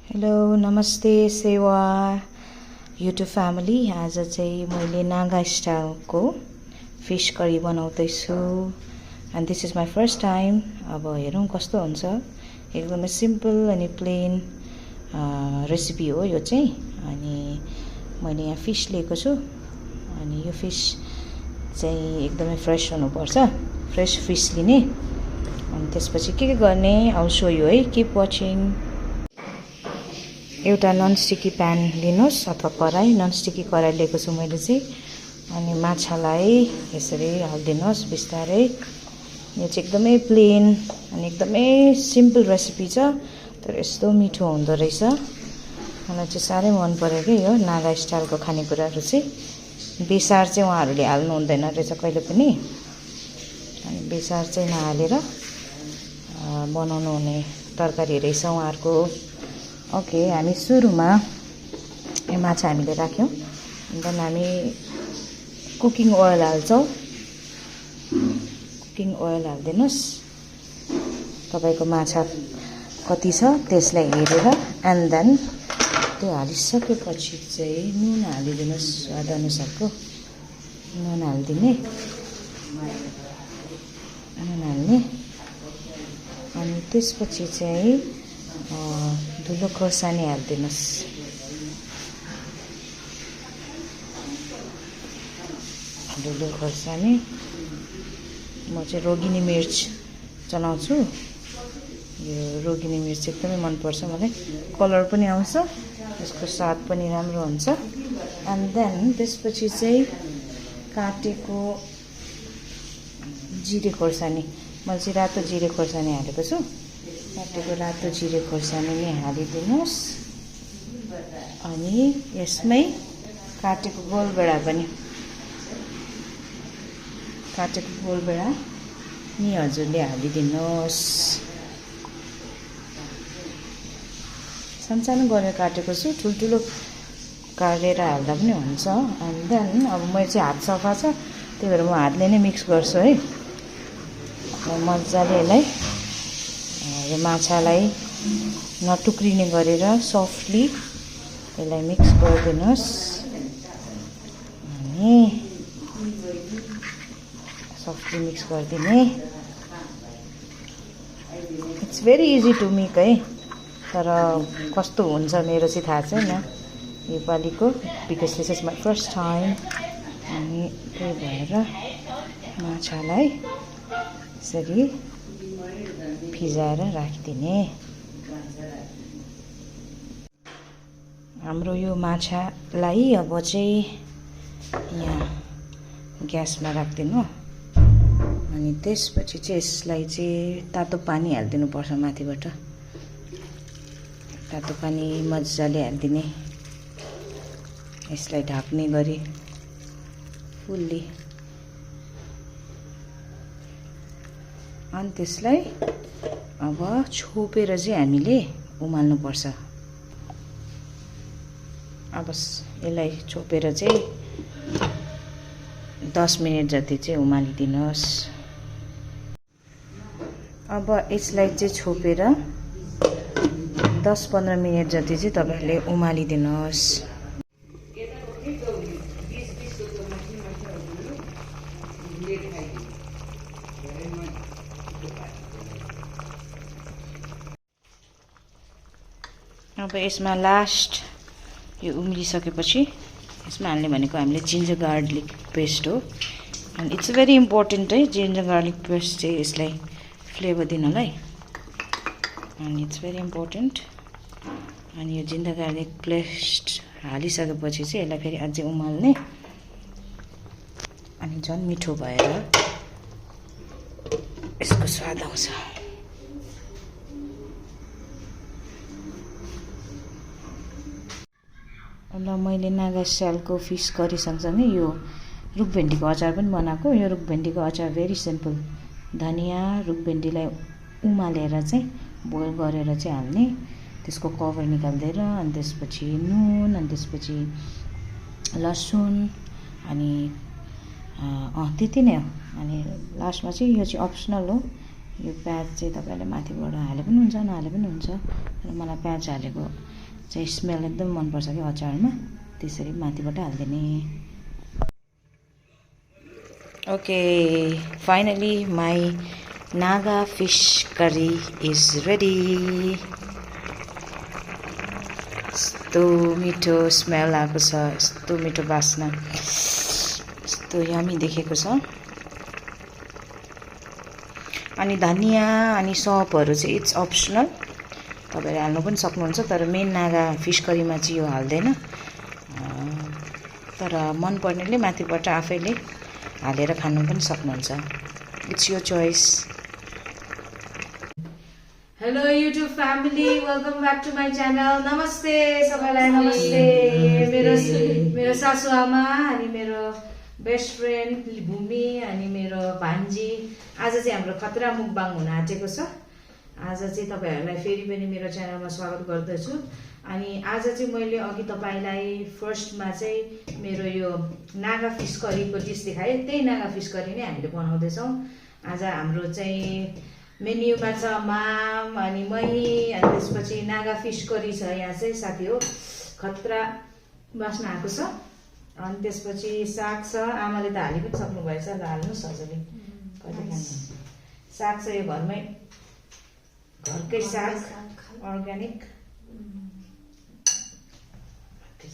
Hello नमस्ते सेवा YouTube family. आज चाहिँ मैले नागा स्टाइलको फिश करी बनाउँदैछु and this is my first time. अब हेरौँ कस्तो हुन्छ। एकदमै सिम्पल अनि प्लेन रेसिपी हो यो चाहिँ। अनि मैले यहाँ फिश लिएको छु अनि यो फिश चाहिँ एकदमै फ्रेस हुनुपर्छ, फ्रेस फिश लिने। अनि त्यसपछि के गर्ने आउ सो यु है, किप वाचिङ। एउटा ननस्टिकी प्यान लिनुहोस् अथवा कराई। ननस्टिकी कराई लिएको छु मैले चाहिँ। अनि माछालाई यसरी हालिदिनुहोस् बिस्तारै। यो चाहिँ एकदमै प्लेन अनि एकदमै सिम्पल रेसिपी छ, तर यस्तो मिठो हुँदो रहेछ। मलाई चाहिँ साह्रै मन पर्यो कि यो नागा स्टाइलको खानेकुराहरू चाहिँ। बेसार चाहिँ उहाँहरूले हाल्नु हुँदैन रहेछ कहिले पनि। अनि बेसार चाहिँ नहालेर बनाउनु हुने तरकारी रहेछ उहाँहरूको। ओके, हामी सुरुमा यो माछा हामीले राख्यौँ। देन हामी कुकिङ ओइल हाल्छौँ। कुकिङ ओइल हालिदिनुहोस् तपाईँको माछा कति छ त्यसलाई हेरेर। एन्ड देन त्यो हालिसकेपछि चाहिँ नुन हालिदिनुहोस्, स्वाद अनुसारको नुन हालिदिने। नुन हाल्ने अनि त्यसपछि चाहिँ धुलो खोर्सानी हालिदिनुहोस्। धुलो खोर्सानी, म चाहिँ रोगिनी मिर्च चलाउँछु। यो रोगिनी मिर्च एकदमै मनपर्छ मलाई, कलर पनि आउँछ, यसको स्वाद पनि राम्रो हुन्छ। एन्ड देन त्यसपछि चाहिँ काटेको जिरे खोर्सानी, मैले चाहिँ रातो जिरे खोर्सानी हालेको छु। काटेको रातो जिरे खोर्सानी नै हालिदिनुहोस्। अनि यसमै काटेको गोलभेडा पनि, काटेको गोलभेडा नि हजुरले हालिदिनुहोस्। सानो गरेर काटेको छु, ठुल्ठुलो काटेर हाल्दा पनि हुन्छ। एन्ड देन अब मैले चाहिँ हात सफा छ त्यही भएर म हातले नै मिक्स गर्छु है। मजाले यसलाई यो माछालाई नटुक्रिने गरेर सफ्टली यसलाई मिक्स गरिदिनुहोस्। अनि सफ्टली मिक्स गरिदिने। It's very easy to make है, तर कस्तो हुन्छ मेरो चाहिँ थाहा छैन योपालिको, because this is my first time. अनि त्यही भएर माछालाई यसरी भिजाएर राखिदिने। हाम्रो यो माछालाई अब चाहिँ यहाँ ग्यासमा राखिदिनु। अनि त्यसपछि चाहिँ यसलाई चाहिँ तातो पानी हालिदिनु पर्छ माथिबाट। तातो पानी मजाले हालिदिने, यसलाई ढाक्ने गरी फुल्ली। अनि त्यसलाई अब छोपेर चाहिँ हामीले उमाल्नुपर्छ। अब यसलाई छोपेर चाहिँ 10 मिनट जति चाहिँ उमालिदिनुहोस्। अब यसलाई चाहिँ छोपेर 10-15 मिनट जति चाहिँ तपाईँहरूले उमालिदिनुहोस्। अब यसमा लास्ट यो उम्लिसकेपछि यसमा हाल्ने भनेको हामीले जिन्जर गार्लिक पेस्ट हो। एन्ड इट्स भेरी इम्पोर्टेन्ट है, जिन्जर गार्लिक पेस्ट चाहिँ यसलाई फ्लेभर दिनलाई। अनि इट्स भेरी इम्पोर्टेन्ट। अनि यो जिन्जर गार्लिक पेस्ट हालिसकेपछि चाहिँ यसलाई फेरि अझै उमाल्ने। अनि झन् मिठो भएर यसको स्वाद आउँछ। ल मैले नागा स्टाइलको फिस करी सँगसँगै यो रुखभेन्डीको अचार पनि बनाएको। यो रुखभेन्डीको अचार भेरी सिम्पल। धनियाँ रुखभेन्डीलाई उमालेर चाहिँ बोइल गरेर चाहिँ हाल्ने, त्यसको कभर निकालिदिएर। अनि त्यसपछि नुन, अनि त्यसपछि लसुन, अनि त्यति नै हो। अनि लास्टमा चाहिँ यो चाहिँ अप्सनल हो, यो प्याज चाहिँ तपाईँले माथिबाट हाले पनि हुन्छ नहाले पनि हुन्छ, तर मलाई प्याज हालेको चाहिँ स्मेल एकदम मनपर्छ क्या अचारमा, त्यसरी माथिबाट हालिदिने। Okay, finally my Naga fish curry is ready. यस्तो मिठो स्मेल आएको छ, यस्तो मिठो बास्ना, यस्तो यमी देखेको छ। अनि धनिया अनि सपहरू चाहिँ इट्स अप्सनल, तपाईहरुले हाल्नु पनि सक्नुहुन्छ, तर मेन नागा फिस करीमा चाहिँ यो हाल्दैन। तर मन पर्नेले माथिबाट आफैले हालेर खानु पनि सक्नुहुन्छ, it's your choice. Hello YouTube family, welcome back to my channel. नमस्ते सबैलाई, नमस्ते। मेरो सासु आमा अनि मेरो बेस्ट फ्रेन्ड भूमि अनि मेरो भान्जी, आज चाहिँ हाम्रो खतरा मुकबाङ हुन आँटेको छ। आज चाहिँ तपाईहरुलाई फेरि पनि मेरो च्यानलमा स्वागत गर्दछु। अनि आज चाहिँ मैले अघि तपाईलाई फर्स्टमा चाहिँ मेरो यो नागा फिस करीको डिस देखाएँ, त्यही नागा फिस करी नै हामीले बनाउँदैछौँ। आज हाम्रो चाहिँ मेन्युमा छ माम अनि मही, अनि त्यसपछि नागा फिस करी छ। यहाँ चाहिँ साथी हो खतरा बास्ना आएको छ। अनि त्यसपछि साग छ, आमाले त हालि पनि सक्नु भएछ, ल हाल्नुस् हजुरले कति खानुहुन्छ। साग छ यो घरकै साग, अर्ग्यानिक।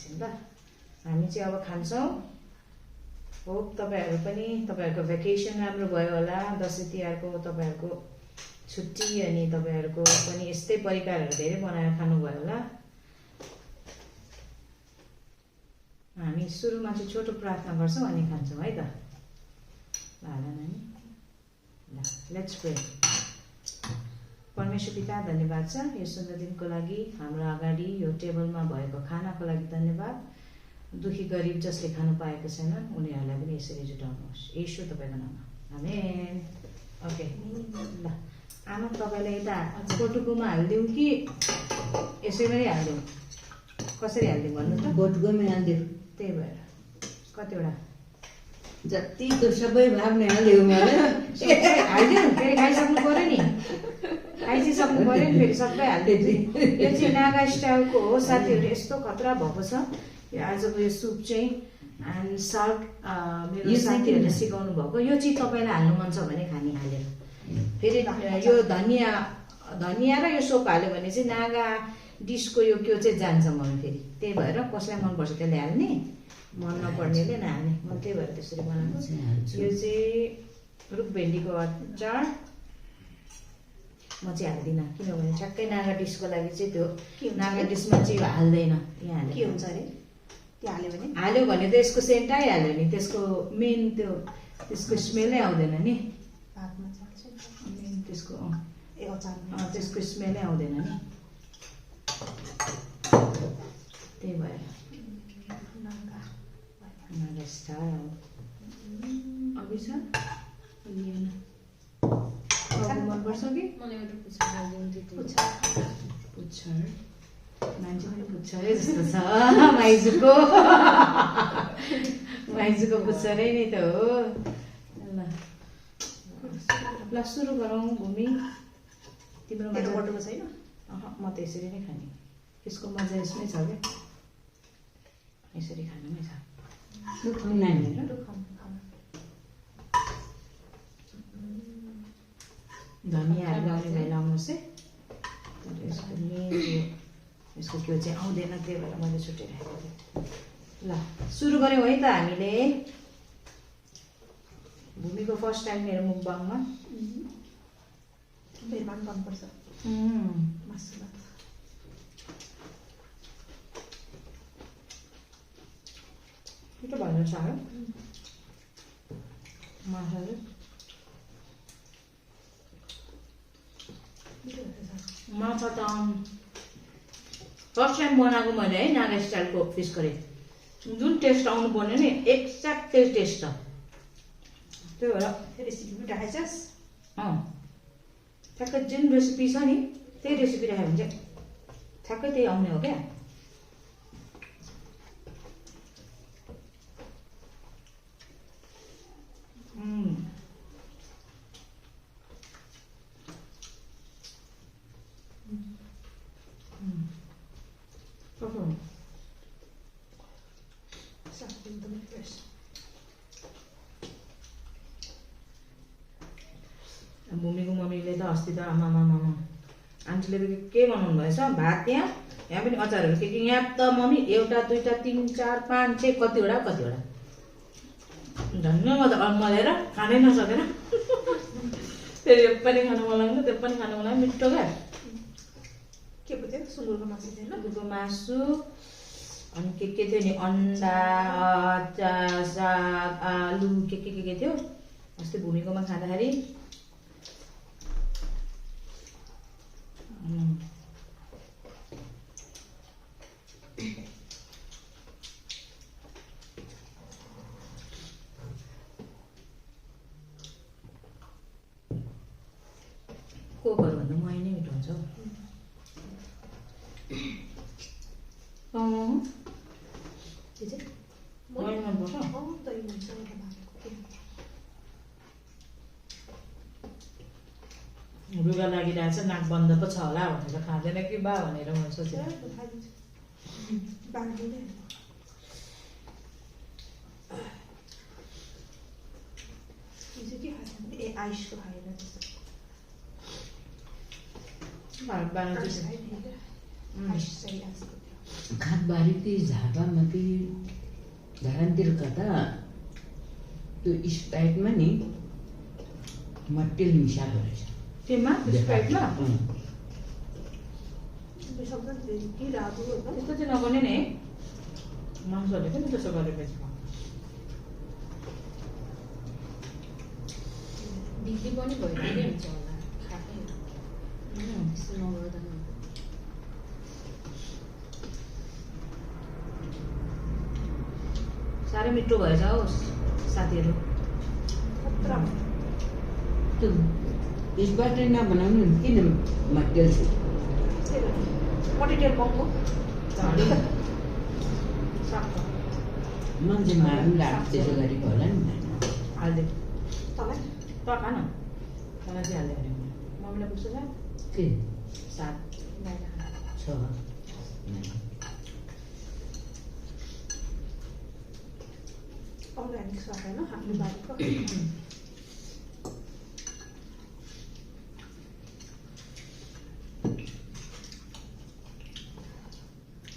ल हामी चाहिँ अब खान्छौँ। होप तपाईहरु पनि, तपाईहरुको भ्याकेसन राम्रो भयो होला, दसैँ तिहारको तपाईहरुको छुट्टी, अनि तपाईहरुको पनि यस्तै परिकारहरु धेरै बनाएर खानुभयो होला। हामी सुरुमा चाहिँ छोटो प्रार्थना गर्छौँ अनि खान्छौँ है त। ल नानी, ल लेट्स प्रे। परमेश्वर पिता, धन्यवाद छ यो सुन्दर दिनको लागि, हाम्रो अगाडि यो टेबलमा भएको खानाको लागि धन्यवाद। दुखी गरिब जसले खानु पाएको छैन उनीहरूलाई पनि यसरी जुटाउनुहोस्, येशू तपाईको नाममा, आमेन। ओके, ल आमा तपाईलाई यता बोटुकोमा हालिदिउँ कि यसैमै हालिदिउँ? कसरी हालिदिउँ भन्नु त? बोटुकोमै हालिदिउँ। त्यही भएर कतिवटा जति त सबै भाग नै हालिदिउँ मलाई। हालिदिउँ, फेरि खाइसक्नु पर्यो नि, खाइ चाहिँ सक्नु पर्यो नि, फेरि सबै हालिदिन्छु। यो चाहिँ नागा स्टाइलको हो साथीहरू, यस्तो खतरा भएको छ यो आजको यो सुप चाहिँ। एन्ड साग मेरो साथीहरूले सिकाउनु भएको, यो चाहिँ तपाईँलाई हाल्नु मन छ भने खाने हालेर, फेरि यो धनिया र यो सोप हाल्यो भने चाहिँ नागा डिसको यो के चाहिँ जान्छ मन। फेरि त्यही भएर कसलाई मनपर्छ त्यसले हाल्ने, मन नपर्नेले नहाल्ने। म त्यही भएर त्यसरी बनाएको। यो चाहिँ रुख भेन्डीको अचार म चाहिँ हाल्दिनँ, किनभने ठ्याक्कै नागा डिसको लागि चाहिँ त्यो नागा डिसमा चाहिँ हाल्दैन। यहाँ हाल्यो के हुन्छ अरे, त्यो हाल्यो भने त यसको सेन्ट आइहाल्यो नि, त्यसको मेन त्यो त्यसको स्मेलै आउँदैन नि, मेन त्यसको त्यसको स्मेलै आउँदैन नि, त्यही भएर नागा स्टाइल अघि छ। मनपर्छ कि पुच्छर मान्छे पनि पुच्छरै जस्तो छ माइजूको माइजूको पुच्छरै नै त हो। ल सुरु गरौँ। भूमि तिम्रो मजा बटुको छैन? म त यसरी नै खाने, यसको मजा यसमै छ क्या, यसरी खानुमै छ। धनियाहरू लाउने भए लाउनुहोस् है, तर यसको मेन यसको त्यो चाहिँ आउँदैन, त्यही भएर मैले छुट्याइराखेको थिएँ। ल सुरु गऱ्यौँ है त हामीले। भूमिको फर्स्ट टाइम मेरो मुकबाङमा। मनपर्छ मिठो भएर छ माछाले। माछा त फर्स्ट टाइम बनाएको मैले है, नागा स्टाइलको फिस करी, जुन टेस्ट आउनु पर्ने नि एक्ज्याक्ट त्यही टेस्ट छ। त्यही भएर रेसिपी पनि राखेछस्, ठ्याक्कै जुन रेसिपी छ नि त्यही रेसिपी राख्यो भने चाहिँ ठ्याक्कै त्यही आउने हो क्या। साग एकदमै फ्रेस। भूमिको मम्मीले त अस्ति त आमामा आन्टीले त के बनाउनु भएछ भात यहाँ पनि अचारहरू के यहाँ त मम्मी एउटा दुईटा तिन चार पाँच छ कतिवटा धन्न म त अम्मलेर खानै नसकेर फेरि यो पनि खानु मन लाग्यो त्यो पनि खानु मन लाग्यो मिठो क्या के पो थियो सुँगुरको मासु थियो होइन? सुँगुरको मासु अनि के थियो नि अन्डा अचार साग आलु के थियो अस्ति भूमिकोमा खाँदाखेरि कोकहरूभन्दा मही नै मिठो हुन्छ हौ के चाहिँ? मही मनपर्छ दही हुन्छ एउटा भातको के? रुगा लागिरहेको छ नाक बन्द पो छ होला भनेर खाँदैन कि बा भनेर मैले सोचेँ बाँड्दिनँ। हिजो के खाएको भने ए आइसको खाएर त्यस्तो आइस चाहिँ आइसको थियो। खाटबारी ती झापामा ती झाडातिर कता त्यो स्प्राइटमा नि मटेल मिसाएको रहेछ केमा स्प्राइटमा सक्छ कि राबु होइन? त्यस्तो चाहिँ नगर्ने नि मान्छेहरूले पनि त्यसो गरेपछि बिक्री पनि भइरहेकै हुन्छ होला खाएकै त्यस्तो नगर्दा साह्रै मिठो भएछ हौ साथीहरू त्यो यसबाट नबनाउनु नि, किन मटेल छ मटेरियल महँगो मान्छे मार्नु लाग्छ त्यसो गरेको होला नि हालिदियो तँलाई त खा न तँलाई चाहिँ हालिदियो भने मम्मीलाई पुग्छ क्या के सात छ अर्ग्यानिक स्वाद होइन आफ्नो बारीको।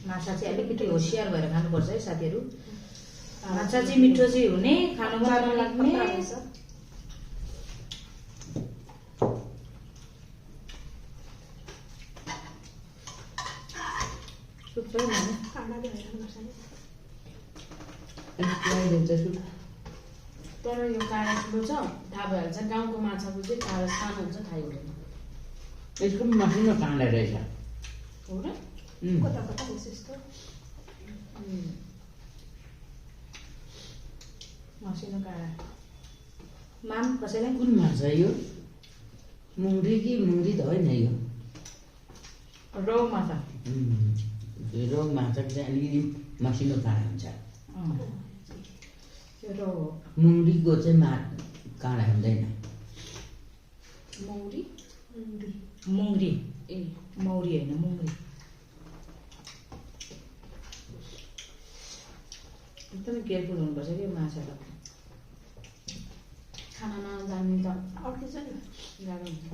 माछा चाहिँ अलिकति होसियार भएर खानुपर्छ है साथीहरू माछा चाहिँ मिठो चाहिँ हुने खानुमा नलाग्ने सुक्दै भने काँडाले हैरान गर्छ नि। अनि ल्याइदिन्छ सुट तर यो काँडा ठुलो छ थाहा भइहाल्छ गाउँको माछाको चाहिँ काँडा सानो हुन्छ थाहै हुँदैन यसको पनि मसिनो काँडा रहेछ हो र कता कता होस् यस्तो मसिनो काँडा माम कसैलाई कुन माछा यो मुङ्री कि मुङ्री त होइन यो रौ माछा रौ माछा चाहिँ अलिकति मसिनो काँडा हुन्छ त्यो रौ हो मुङ्रीको चाहिँ काँडा हुँदैन मौरी मुङ्री ए मौरी होइन मुङ्री एकदमै केयरफुल हुनुपर्छ कि माछा त खाना नजान्ने त अड्किन्छ नि। गाह्रो हुन्छ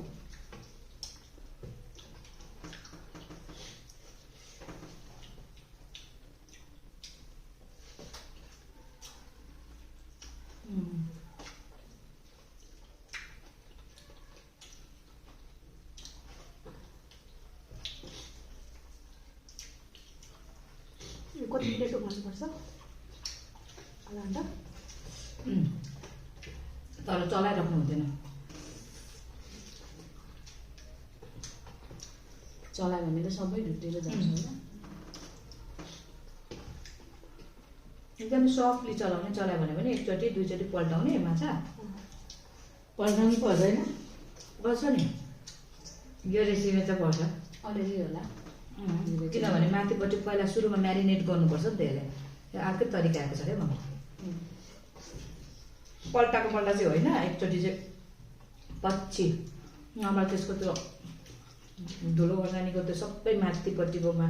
यो कति मिनट उमाल्नुपर्छ आधा घन्टा? तर चलाइराख्नु हुँदैन चलायो भने त सबै ढुटेर जान्छ होइन एकदमै सफ्टली चलायो भने पनि एकचोटि दुईचोटि पल्टाउने माछा पल्टाउनु पर्दैन गर्छ नि यो रेसिपी चाहिँ पर्छ अलिअलि होला किनभने माथिपट्टि पहिला सुरुमा म्यारिनेट गर्नुपर्छ नि त्यसले त्यो अर्कै तरिका आएको छ अरे मलाई पल्टा चाहिँ होइन एकचोटि चाहिँ पछि नभए त्यसको त्यो धुलो अर्ग्यानिकको त्यो सबै माथिपट्टिकोमा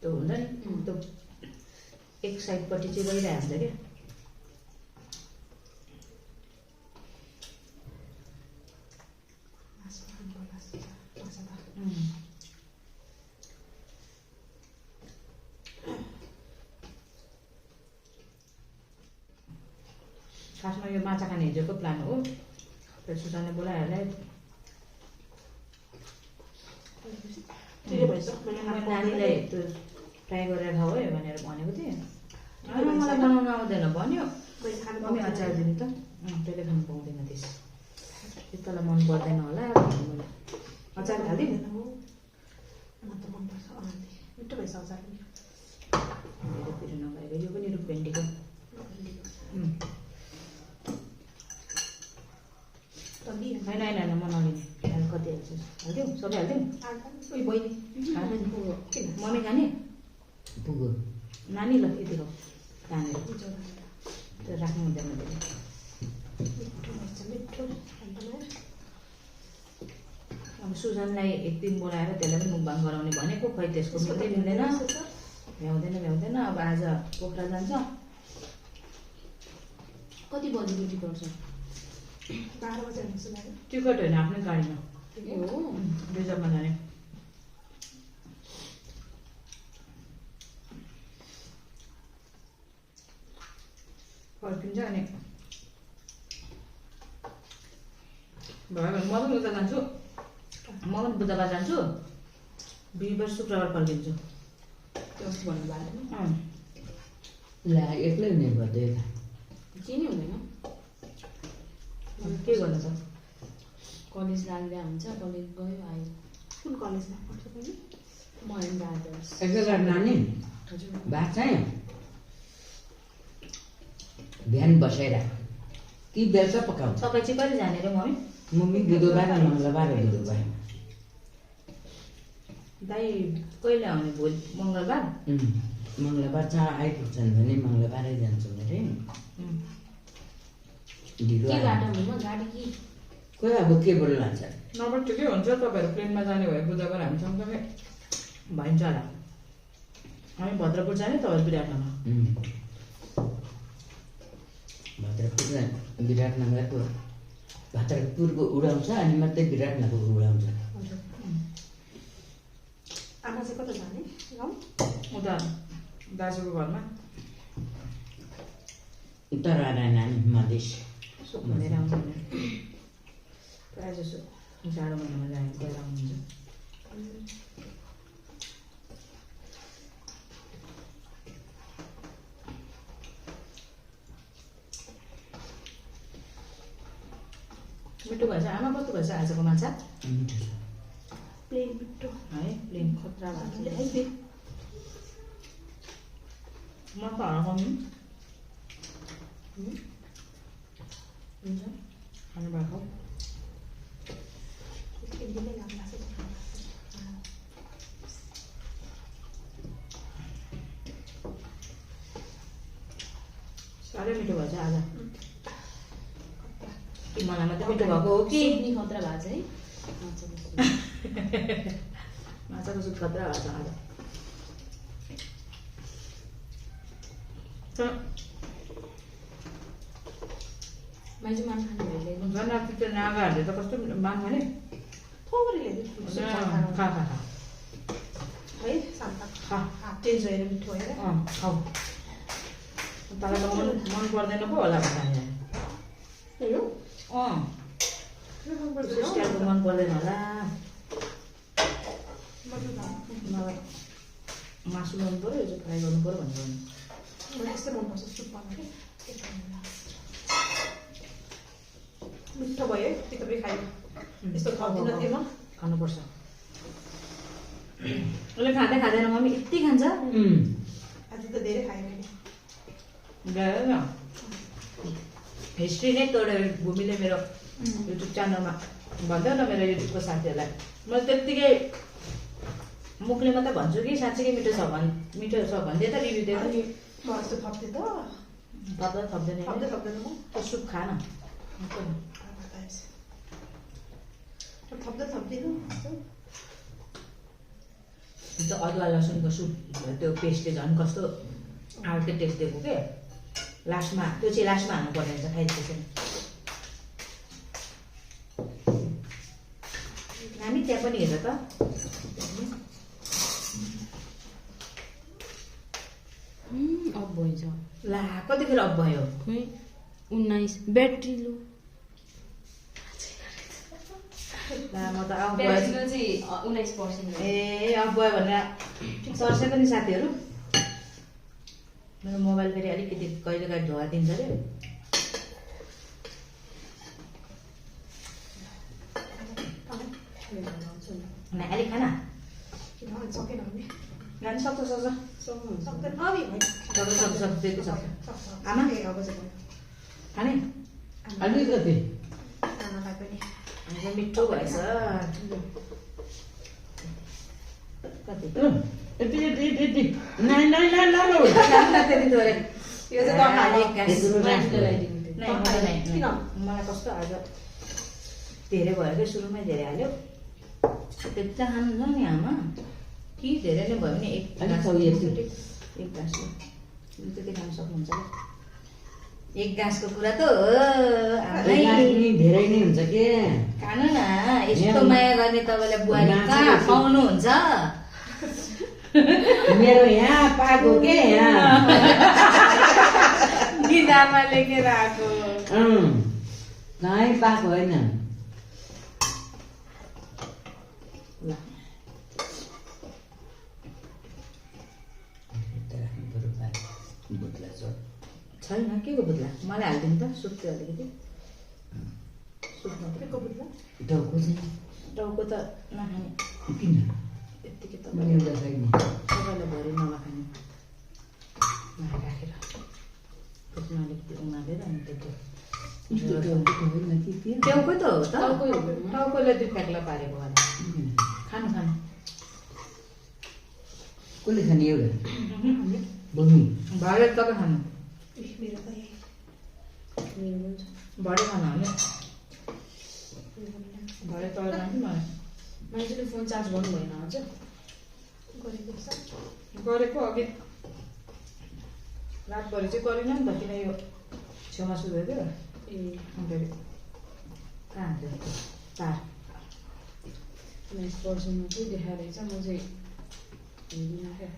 त्यो हुन्छ नि त्यो एक साइडपट्टि चाहिँ गइरहेको हुन्छ क्या खासमा यो माछा खाने हिजोको प्लान हो फेरि सुसानले बोलाइहाल्यो नानीलाई त्यो ट्राई गरेर खाऊ है भनेर भनेको थिएँ मलाई बनाउनु आउँदैन भन्यो मम्मी अचार दिनु त त्यसले खानु पाउँदैन त्यस तँलाई मन पर्दैन होला मैले अचार हालिदिउँ मिठो भएछ अचार पनि धेरै पिरो नभएको यो पनि रुखभेन्डीको होइन होइन म नलिने कति हाल्छु हालिदिउँ सबै हालिदिउँ उयो बहिनी मम्मी खाने पुग्यो नानी ल यतिको तानेर त्यो राख्नु हुँदैन मिठो भएछ मिठो अब सुजनलाई एक दिन बोलाएर त्यसलाई पनि मुकबाङ गराउने भनेको खै त्यसको मिल्दै मिल्दैन भ्याउँदैन अब आज पोखरा जान्छ कति बजी ड्युटी गर्छ 12 बजे हुन्छ लाग्यो टिकट होइन आफ्नै गाडीमा हो रिजर्भमा जाने फर्किन्छ अनि भयो भने म पनि उता जान्छु म पनि बुधबार जान्छु बिहिबार शुक्रबार फर्किन्छु त्यो भन्नु भएको ला एक्लै हुने भयो त्यही त केही नै हुँदैन के गर्नु छ कलेज लाग्दा हुन्छ कलेज गयो आयो कुन कलेजमा पढ्छ बहिनी महेन्द्र आदर्श एकैचोटि नानी हजुर भात चाहिँ बिहान बसेर कि बेलुका पकाउँछ तपाईँ चाहिँ कहिले जाने र मम्मी मम्मी बुधबार र मङ्गलबार बुधबार दाइ कहिले आउने भोलि मङ्गलबार मङ्गलबार चाहिँ आइपुग्छन् भने मङ्गलबारै जान्छौँ अरे ढिलो के आयो। बाटो हुनुमा गाडी कि कोही अब के बोल्नु लान्छ नभए ठिकै हुन्छ तपाईँहरू प्लेनमा जाने भए बुधबार हामी सँगसँगै भइन्छ होला हामी भद्रपुर जाने तपाईँहरू विराटनगर भद्रपुर विराटनगरको भद्रपुरको उडाउँछ अनि मात्रै विराटनगरको उडाउँछ आमा चाहिँ कता जाने गाउँ उता दाजुको घरमा तर नानी मधेस सुख भनेर आउँछ भनेर प्रायः जसो जाडो महिनामा जाने गएर आउनुहुन्छ मिठो भएछ आमा कस्तो भएछ आजको माछा प्लेन मिठो है प्लेन खतरा भएको छ है मसला हराउनु हुन्छ खानु भएको दिनै लाग्ला साह्रै मिठो भएछ आज मलाई मात्रै मिठो भएको हो कि सुप नि खतरा भएको छ है माछाको सुप खतरा भएको छ आज मान्छे मान खाने भइरहेको झन् अब त्यो नागाहरूले त कस्तो मान भने थोरै ल्याइदिनु खा खा खा है शान्त खा टेस्ट भएर मिठो भएर खाऊ तँलाई त मन पर्दैन पो होला खाने यो स्टाइलको मन पर्दैन होला मलाई मासु ल्याउनु पऱ्यो यो चाहिँ फ्राई गर्नु पऱ्यो भनेर मलाई यस्तै मनपर्छ सुप बनाएको मिठो भयो है त्यो तपाईँ खायो यस्तो खाँदिनँ थिएँ म खानुपर्छ उसले खाँदै खाँदैन मम्मी यति खान्छ आज त धेरै खायो मैले हिस्ट्री नै तोडेर भूमिले मेरो युट्युब च्यानलमा भन्थ्यो न मेरो युट्युबको साथीहरूलाई मैले त्यत्तिकै मुखले मात्रै भन्छु कि साँच्चीकै मिठो छ भनिदिए त रिभ्यू दिएर अनि म यस्तो थप्थेँ त थप्दैन थप्दैन म त्यो सुप खान थप्दै थप्दिनँ त्यो अदुवा लसुनको सुप त्यो पेस्टले झन् कस्तो अर्कै टेस्ट दिएको के लास्टमा त्यो चाहिँ लास्टमा हाल्नुपर्ने हुन्छ खाइदिएपछि हामी त्यहाँ पनि हेर त अफ भइन्छ ला कतिखेर अफ भयो खोइ 19 ब्याट्री लो ला म त अफ भयो ब्याट्री लो चाहिँ 19% ए अफ भयो भनेर सर्छ पनि साथीहरू मेरो मोबाइल फेरि अलिकति कहिलेकाहीँ धोवा दिन्छ अरे अलिक खाना सकेन भने खानु सक्छ सक्दैन अबि भाइ आमा अब चाहिँ खाने अलिकति आमालाई पनि हाम्रो मिठो भएछ कति यति यति यति यति नाइ नाइ नाइ नाइ त्यति थोरै यो चाहिँ कम हाल्यो किन मलाई कस्तो आज धेरै भयो क्या सुरुमै धेरै हाल्यो त्यति त खानु छ नि आमा कि धेरै नै भयो भने एक अलिक सौर्य थियो। एक गाँस त्यति खानु सक्नुहुन्छ एक गाँसको कुरा त हो आमै धेरै नै हुन्छ के खानु न यस्तो माया गर्ने तपाईँलाई बुहारी कहाँ पाउनुहुन्छ मेरो यहाँ पाएको के यहाँ दिदामा लेखेर आएको कहीँ पाएको होइन ल छैन के को बुद्ला मलाई हालिदिनु त सुक्थ्यो अलिकति सुक्नु को बुझ्ला टाउको चाहिँ टाउको त नखाने किन यत्तिकै मैले एउटा छैन तपाईँलाई भरि नखाने राखेर त्यसमा अलिकति उमालेर अनि त्यो यस्तो टाउको त होइन कि के टाउकै त हो त टाउकै हो। टाउकोले दुई फ्याक्ला पारेको होला खानु खानु कसले खाने एउटा बमी भरे तपाईँ खानु मेरो त भरे खानु भने भरे तल जान्छु मलाई मान्छेले फोन चार्ज गर्नु भएन अझ गरेको छ गरेको अघि रातभरि चाहिँ गरिनँ नि त किन यो छेउमा सुत्दै थियो ए अन्त कहाँ हाल्थ्यो तार 19% चाहिँ देखाएर रहेछ म चाहिँ हेर्दिनँ क्या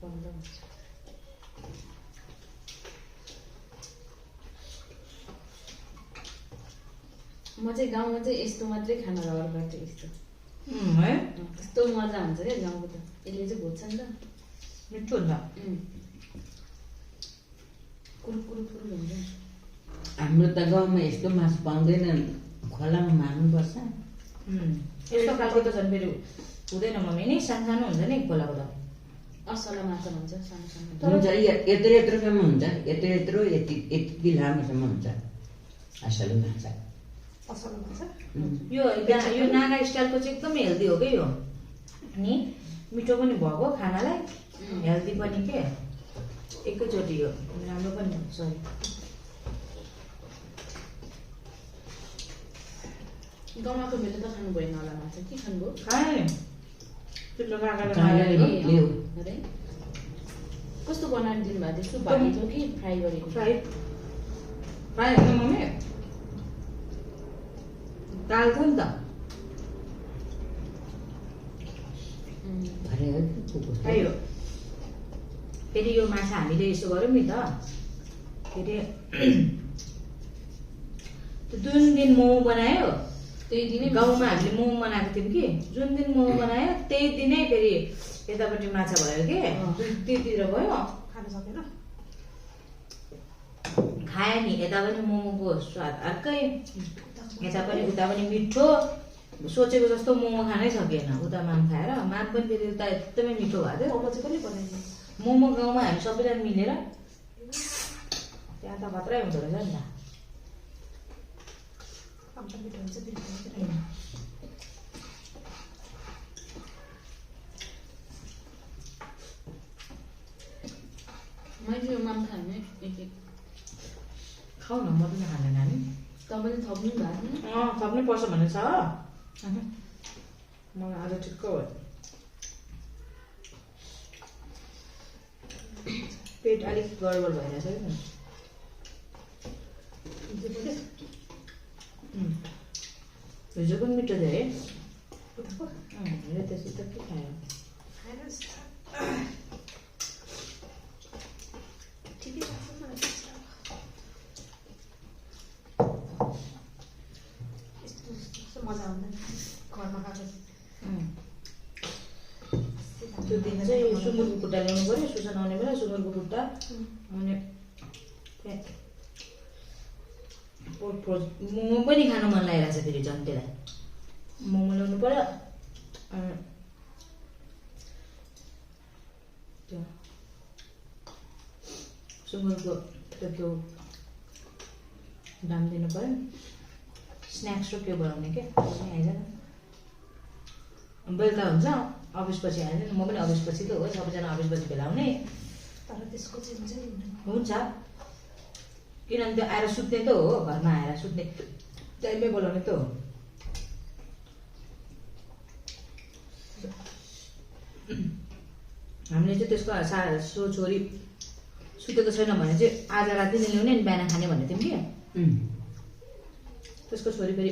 15 हुन्छ म चाहिँ गाउँमा चाहिँ यस्तो मात्रै खाना रहर गर्थेँ यस्तो है यस्तो मजा हुन्छ क्या गाउँको त यसले चाहिँ घोज्छ नि त मिठो हुन्छ कुरु कुरु कुरु हुन्छ हाम्रो त गाउँमा यस्तो मासु पाउँदैन खोलामा मार्नुपर्छ यस्तो खालको त झन् फेरि हुँदैन मम्मी नि सानो हुन्छ नि खोलाको त असला माछा भन्छ सानो सानो हुन्छ यत्रो यत्रोसम्म हुन्छ यत्रो यत्रो यति यति लामोसम्म हुन्छ असल माछा असल भन्छ यो यो नागा स्टाइलको चाहिँ एकदमै हेल्दी हो क्या यो अनि मिठो पनि भएको खानालाई हेल्दी पनि के एकैचोटि यो राम्रो पनि सरी गाउँमाको बेला त खानु भएन होला माछा के खानुभयो खाए त्यो काकाले काकाले मारेको ल्यायो। अरे कस्तो बनाएर दिनुभएको थियो सुप भएको थियो कि फ्राई गरेको फ्राई फ्राई होइन मम्मी दाल थियो नि त भरे हो कि कुकुर? फ्राई हो फेरि यो माछा हामीले यसो गऱ्यौँ नि त के अरे त्यो जुन दिन मोमो बनायो त्यही दिनै गाउँमा हामीले मोमो बनाएको थियौँ कि जुन दिन मोमो बनायो त्यही दिनै फेरि यतापट्टि माछा भयो कि दुईतिर भयो खान सकेन खायो नि यता पनि मोमोको स्वाद अर्कै यता पनि उता पनि मिठो सोचेको जस्तो मोमो खानै सकेन उता माम खाएर माम पनि फेरि उता एकदमै मिठो भएको थियो मोमो चाहिँ कसले बनाइदियो मोमो गाउँमा हामी सबैजना मिलेर त्यहाँ त खत्रै हुँदो रहेछ नि त काम त मिठो हुन्छ बिल्कुल मैले यो माम खाने एक एक खाऊ न म पनि खाँदैन नानी तपाईँले थप्नु भएको थप्नै पर्छ भन्ने छ मलाई आज ठिक्क हो पेट अलिक गडबड भइरहेछ कि हिजो पनि मिठो थियो है त्यसो त के खायो ठिकै लाग्छ मलाई यस्तो मजा आउँदैन घरमा खाएको त्यो दिन चाहिँ सुँगुरको खुट्टा ल्याउनु पऱ्यो सुसन आउने बेला सुँगुरको खुट्टा अनि मोमो पनि खानु मन लागिरहेको छ फेरि झन् त्यसलाई मोमो ल्याउनु पऱ्यो त्यो सुँगुरको त्यो दाम दिनु पऱ्यो स्न्याक्स र के बनाउने के आइज बेलुका हुन्छ अफिसपछि आइज म पनि अफिसपछि त हो सबैजना अफिसपछि भेलाउने तर त्यसको चाहिँ हुन्छ नि हुन्छ किनभने त्यो आएर सुत्ने त हो घरमा आएर सुत्ने टाइममै बोलाउने त हो हामीले चाहिँ त्यसको सो छोरी सुतेको छैन भने चाहिँ आज राति नै ल्याउने अनि बिहान खाने भनेको थियौँ कि त्यसको छोरी फेरि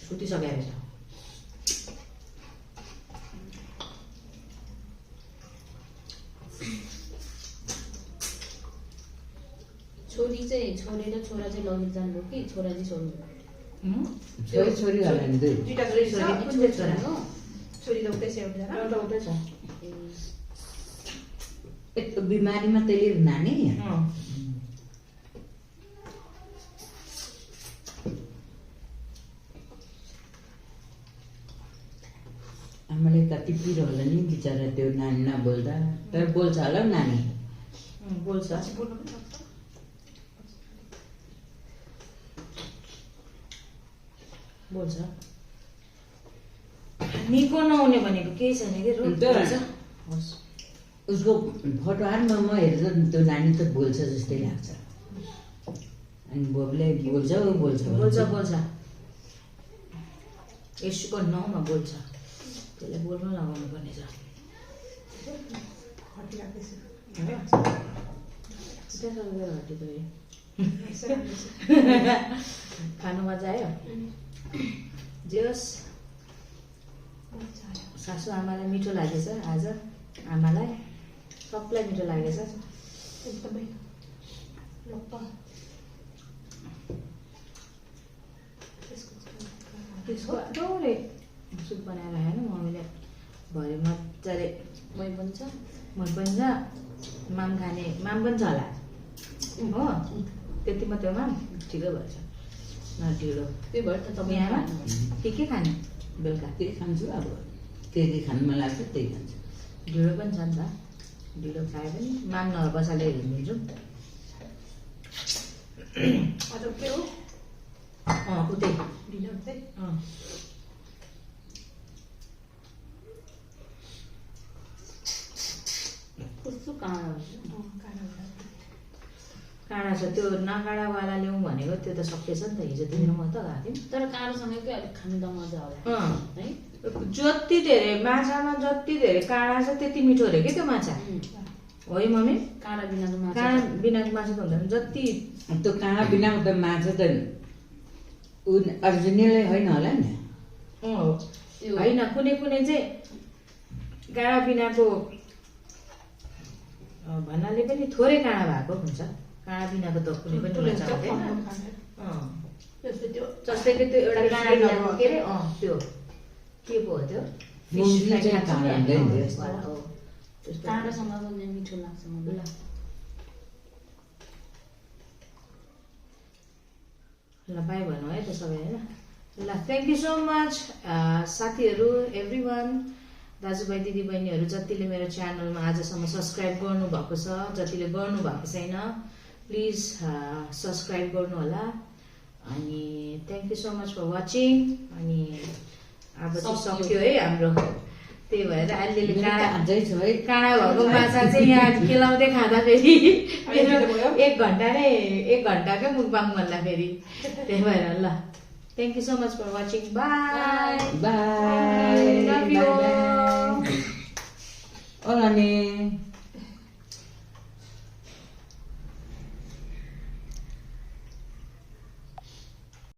सुतिसकेको रहेछ छोरी चाहिँ छोरी र छोरा चाहिँ लगेर जानुभयो कि छोरा चाहिँ छोड्नु छोरी होला नि दुई दुईटा छोरी छ कुन चाहिँ छोरा हो छोरी त उतै छ एउटा उतै छ यस्तो बिमारीमा त्यसले नानी आमाले कति पिरो होला नि बिचरा त्यो नानी नबोल्दा तर बोल्छ होला नानी बोल्छ बोल्नु पनि सक्छ बोल्छ निको नहुने भनेको केही छैन कि होस् उसको फोटो हारमा म हेर्दा त्यो नानी त बोल्छ जस्तै लाग्छ अनि बोबले बोल्छ ऊ बोल्छ बोल्छ बोल्छ यसको नाउँमा बोल्छ त्यसलाई बोल्न लगाउनु पर्ने छ हटी राख्दैछ खानु मजा आयो जे होस् सासू आमालाई मिठो लागेछ आज आमालाई सबलाई मिठो लागेछ एकदमै त्यसको डोरे सुप बनाएर आएन मम्मीले भरे मजाले मै पनि छ पनि छ माम खाने माम पनि छ होला हो त्यति मात्रै हो माम ठिकै भएछ न ढिँडो त्यही भएर त तपाईँ आमा के खाने बेलुका त्यही खान्छु अब के खानु मन लाग्छ त्यही खान्छु ढिँडो पनि छ नि त ढिँडो खायो भने माम नभए बसाले हेरिदिन्छु अझ के हो उतै डिनर चाहिँ कस्तो काँडा काँडा छ त्यो नकाँडावाला ल्याउँ भनेको त्यो त सकिएछ नि त हिजो दिन म त गएको थियौँ तर काँडोसँगै अलिक खानु त मजा होला है जति धेरै माछामा जति धेरै काँडा छ त्यति मिठो अरे कि त्यो माछा हो है मम्मी काँडा बिनाको माछा काँडा बिनाको माछा त हुँदैन जति त्यो काँडा बिनाको त माछा त अर्जिनलै होइन होला नि होइन कुनै कुनै चाहिँ काँडा बिनाको भन्नाले पनि थोरै काँडा भएको हुन्छ काँडा बिनाको त कुनै पनि माछा हुँदैन जस्तै कि त्यो एउटा काँडा बिनाको के अरे त्यो के पो हो त्यो काँडासँग पनि मिठो लाग्छ मलाई ल बाई भन्नु है त सबै होइन ल थ्याङ्क यू सो मच साथीहरू एभ्री वान दाजुभाइ दिदीबहिनीहरू जतिले मेरो च्यानलमा आजसम्म सब्सक्राइब गर्नुभएको छ जतिले गर्नुभएको छैन प्लिज सब्सक्राइब गर्नु होला अनि thank you so much for watching अनि अब चाहिँ सक्यो है हाम्रो त्यही भएर अलिअलि काँडा भएको माछा चाहिँ यहाँ केलाउँदै खाँदाखेरि एक घन्टाकै मुकबाङ भन्दा फेरि त्यही भएर ल thank you so much for watching bye bye love you अनि